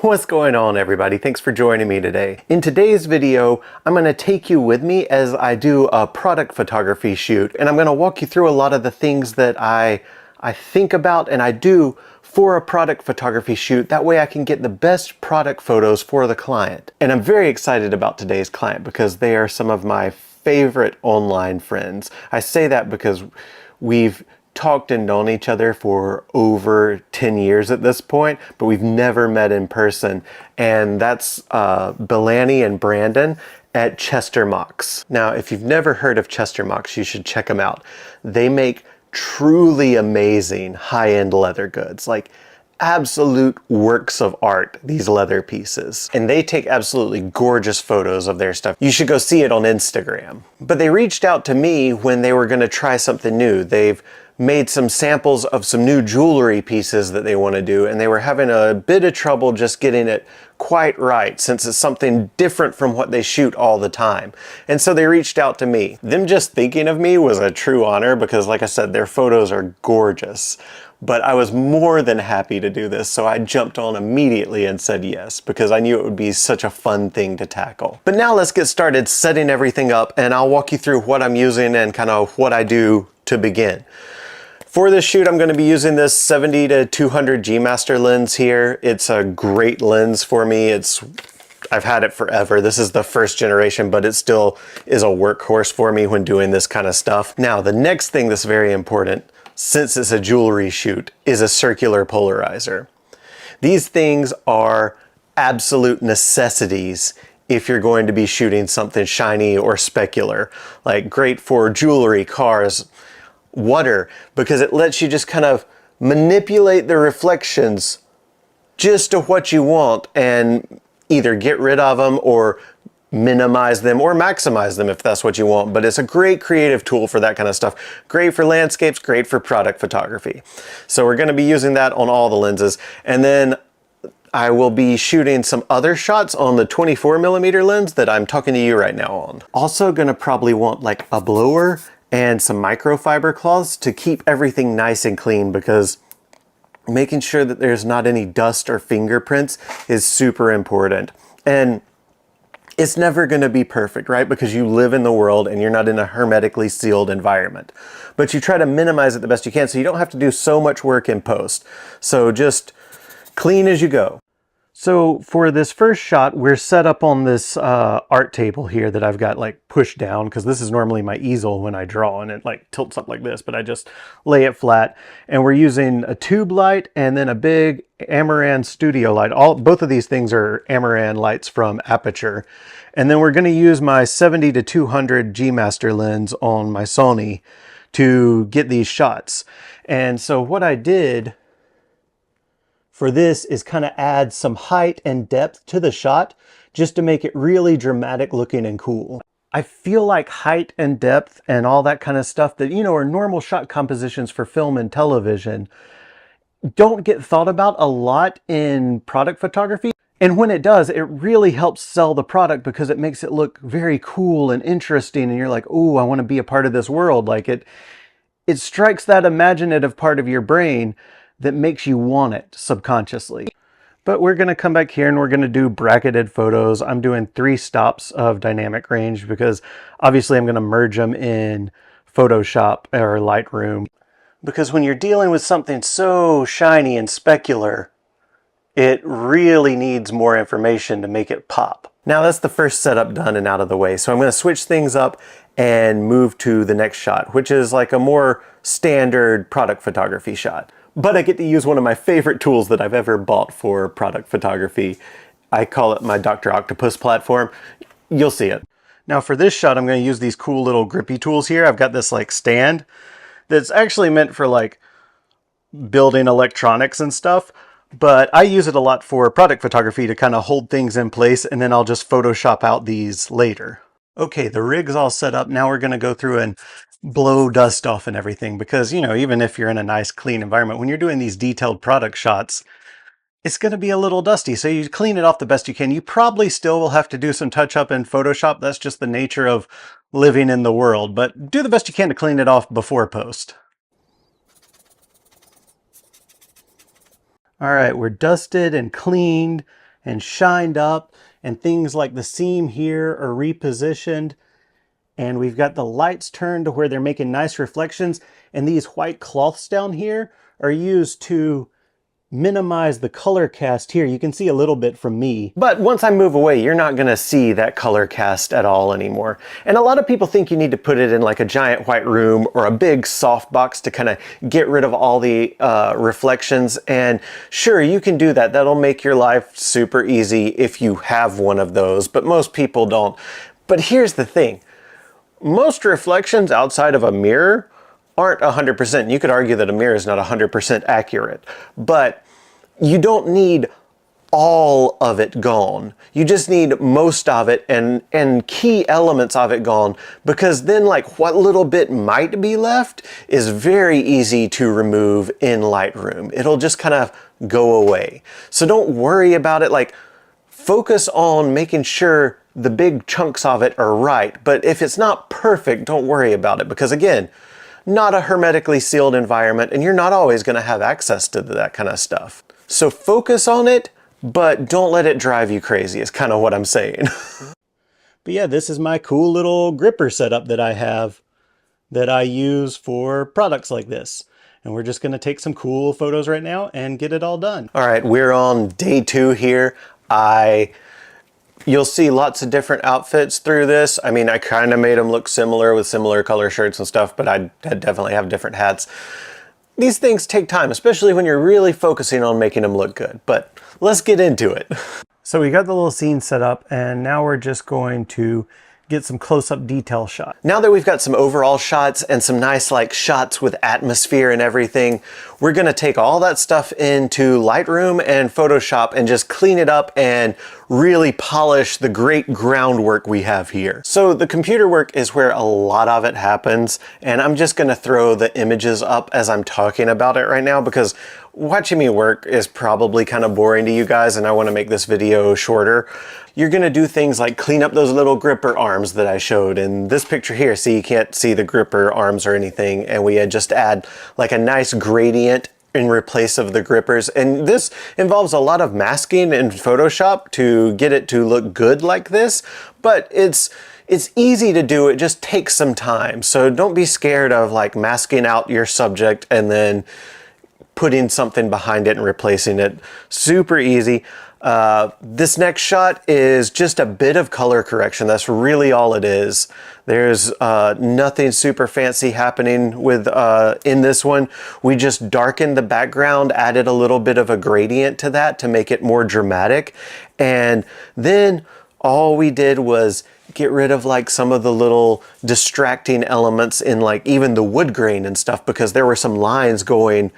What's going on, everybody? Thanks for joining me today. In today's video, I'm going to take you with me as I do a product photography shoot, and I'm going to walk you through a lot of the things that I think about and I do for a product photography shoot. That way I can get the best product photos for the client. And I'm very excited about today's client because they are some of my favorite online friends. I say that because we've talked and known each other for over 10 years at this point, but we've never met in person. And that's Belani and Brandon at Chester Mocs. Now, if you've never heard of Chester Mocs, you should check them out. They make truly amazing high-end leather goods, like absolute works of art, these leather pieces. And they take absolutely gorgeous photos of their stuff. You should go see it on Instagram. But they reached out to me when they were gonna try something new. They've made some samples of some new jewelry pieces that they want to do, and they were having a bit of trouble just getting it quite right since it's something different from what they shoot all the time. And so they reached out to me. Them just thinking of me was a true honor because, like I said, their photos are gorgeous. But I was more than happy to do this, so I jumped on immediately and said yes, because I knew it would be such a fun thing to tackle. But now let's get started setting everything up, and I'll walk you through what I'm using and kind of what I do to begin. For this shoot, I'm going to be using this 70 to 200 G Master lens here. It's a great lens for me. I've had it forever. This is the first generation, but it still is a workhorse for me when doing this kind of stuff. Now, the next thing that's very important, since it's a jewelry shoot, is a circular polarizer. These things are absolute necessities if you're going to be shooting something shiny or specular, like great for jewelry, cars, water, because it lets you just kind of manipulate the reflections just to what you want and either get rid of them or minimize them or maximize them if that's what you want. But it's a great creative tool for that kind of stuff. Great for landscapes, great for product photography. So we're going to be using that on all the lenses. And then I will be shooting some other shots on the 24mm lens that I'm talking to you right now on. Also going to probably want like a blower and some microfiber cloths to keep everything nice and clean, because making sure that there's not any dust or fingerprints is super important. And it's never going to be perfect, right? Because you live in the world and you're not in a hermetically sealed environment. But you try to minimize it the best you can so you don't have to do so much work in post. So just clean as you go. So for this first shot, we're set up on this art table here that I've got like pushed down, because this is normally my easel when I draw and it like tilts up like this, but I just lay it flat. And we're using a tube light and then a big Amaran studio light. Both of these things are Amaran lights from Aperture. And then we're going to use my 70 to 200 G Master lens on my Sony to get these shots. And so what I did for this is kind of add some height and depth to the shot just to make it really dramatic looking and cool. I feel like height and depth and all that kind of stuff that, you know, are normal shot compositions for film and television don't get thought about a lot in product photography. And when it does, it really helps sell the product because it makes it look very cool and interesting. And you're like, oh, I want to be a part of this world. Like it strikes that imaginative part of your brain that makes you want it subconsciously. But we're going to come back here and we're going to do bracketed photos. I'm doing 3 stops of dynamic range because obviously I'm going to merge them in Photoshop or Lightroom. Because when you're dealing with something so shiny and specular, it really needs more information to make it pop. Now that's the first setup done and out of the way. So I'm going to switch things up and move to the next shot, which is like a more standard product photography shot. But I get to use one of my favorite tools that I've ever bought for product photography. I call it my Dr. Octopus platform. You'll see it. Now for this shot, I'm going to use these cool little grippy tools here. I've got this like stand that's actually meant for like building electronics and stuff. But I use it a lot for product photography to kind of hold things in place, and then I'll just Photoshop out these later. Okay, the rig's all set up. Now we're going to go through and blow dust off and everything, because, you know, even if you're in a nice clean environment, when you're doing these detailed product shots, it's going to be a little dusty. So you clean it off the best you can. You probably still will have to do some touch up in Photoshop. That's just the nature of living in the world, but do the best you can to clean it off before post. All right, we're dusted and cleaned and shined up, and things like the seam here are repositioned, and we've got the lights turned to where they're making nice reflections, and these white cloths down here are used to minimize the color cast here. You can see a little bit from me. But once I move away, you're not gonna see that color cast at all anymore. And a lot of people think you need to put it in like a giant white room or a big soft box to kind of get rid of all the reflections. And sure, you can do that. That'll make your life super easy if you have one of those, but most people don't. But here's the thing. Most reflections outside of a mirror aren't 100%. You could argue that a mirror is not 100% accurate, but you don't need all of it gone. You just need most of it and key elements of it gone, because then like what little bit might be left is very easy to remove in Lightroom. It'll just kind of go away. So don't worry about it. Like, focus on making sure the big chunks of it are right. But if it's not perfect, don't worry about it, because again, not a hermetically sealed environment, and you're not always going to have access to that kind of stuff. So focus on it, but don't let it drive you crazy, is kind of what I'm saying. But yeah, this is my cool little gripper setup that I have that I use for products like this. And we're just going to take some cool photos right now and get it all done. All right, we're on day 2 here. You'll see lots of different outfits through this. I mean, I kind of made them look similar with similar color shirts and stuff, but I definitely have different hats. These things take time, especially when you're really focusing on making them look good. But let's get into it. So we got the little scene set up, and now we're just going to get some close-up detail shots. Now that we've got some overall shots and some nice like shots with atmosphere and everything, we're gonna take all that stuff into Lightroom and Photoshop and just clean it up and really polish the great groundwork we have here. So the computer work is where a lot of it happens, and I'm just gonna throw the images up as I'm talking about it right now, because watching me work is probably kind of boring to you guys, and I want to make this video shorter. You're gonna do things like clean up those little gripper arms that I showed in this picture here. See, you can't see the gripper arms or anything, and we had just add like a nice gradient in replace of the grippers. And this involves a lot of masking in Photoshop to get it to look good like this, but it's easy to do. It just takes some time. So don't be scared of like masking out your subject and then putting something behind it and replacing it. Super easy. This next shot is just a bit of color correction. That's really all it is. There's nothing super fancy happening with in this one. We just darkened the background, added a little bit of a gradient to that to make it more dramatic. And then all we did was get rid of like some of the little distracting elements in like even the wood grain and stuff, because there were some lines going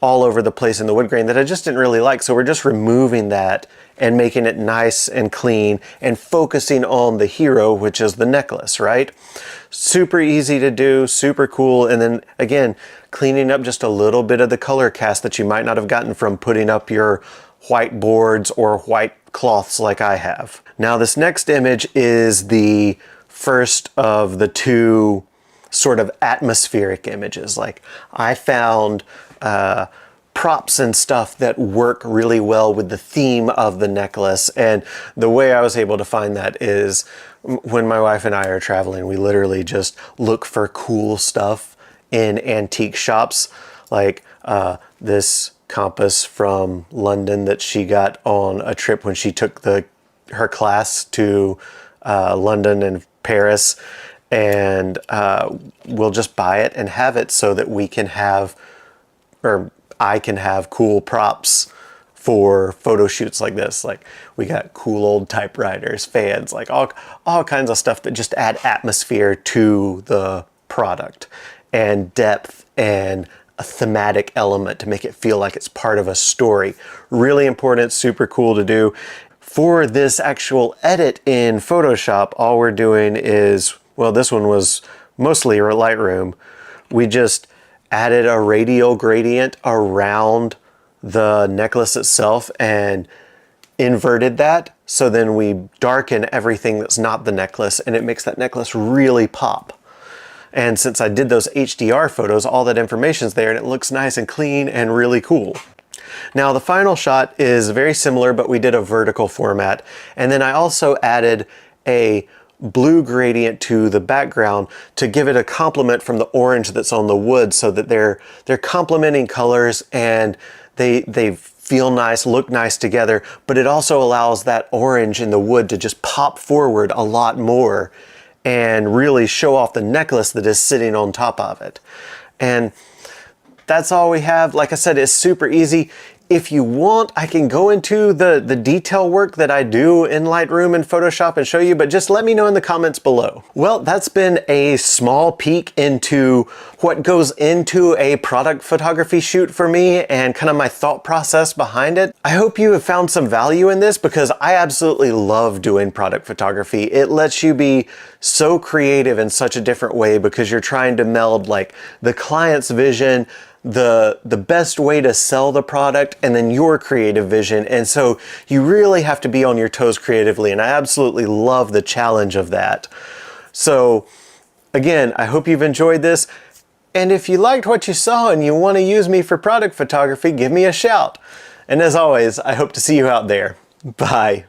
all over the place in the wood grain that I just didn't really like. So we're just removing that and making it nice and clean and focusing on the hero, which is the necklace, right? Super easy to do, super cool. And then again, cleaning up just a little bit of the color cast that you might not have gotten from putting up your white boards or white cloths like I have. Now this next image is the first of the 2 sort of atmospheric images. Like I found props and stuff that work really well with the theme of the necklace. And the way I was able to find that is when my wife and I are traveling, we literally just look for cool stuff in antique shops. Like this compass from London that she got on a trip when she took her class to London and Paris. And we'll just buy it and have it so that we can have, or I can have cool props for photo shoots like this. Like we got cool old typewriters, fans, like all kinds of stuff that just add atmosphere to the product and depth and a thematic element to make it feel like it's part of a story. Really important, super cool to do. For this actual edit in Photoshop, all we're doing is, well, this one was mostly Lightroom. We just added a radial gradient around the necklace itself and inverted that. So then we darken everything that's not the necklace, and it makes that necklace really pop. And since I did those HDR photos, all that information's there and it looks nice and clean and really cool. Now the final shot is very similar, but we did a vertical format. And then I also added a blue gradient to the background to give it a complement from the orange that's on the wood, so that they're complementing colors and they feel nice, look nice together, but it also allows that orange in the wood to just pop forward a lot more and really show off the necklace that is sitting on top of it. And that's all we have. Like I said, it's super easy. If you want, I can go into the detail work that I do in Lightroom and Photoshop and show you, but just let me know in the comments below. Well, that's been a small peek into what goes into a product photography shoot for me and kind of my thought process behind it. I hope you have found some value in this, because I absolutely love doing product photography. It lets you be so creative in such a different way, because you're trying to meld like the client's vision, the best way to sell the product, and then your creative vision. And so you really have to be on your toes creatively, and I absolutely love the challenge of that. So again, I hope you've enjoyed this. And if you liked what you saw and you want to use me for product photography, give me a shout. And as always, I hope to see you out there. Bye.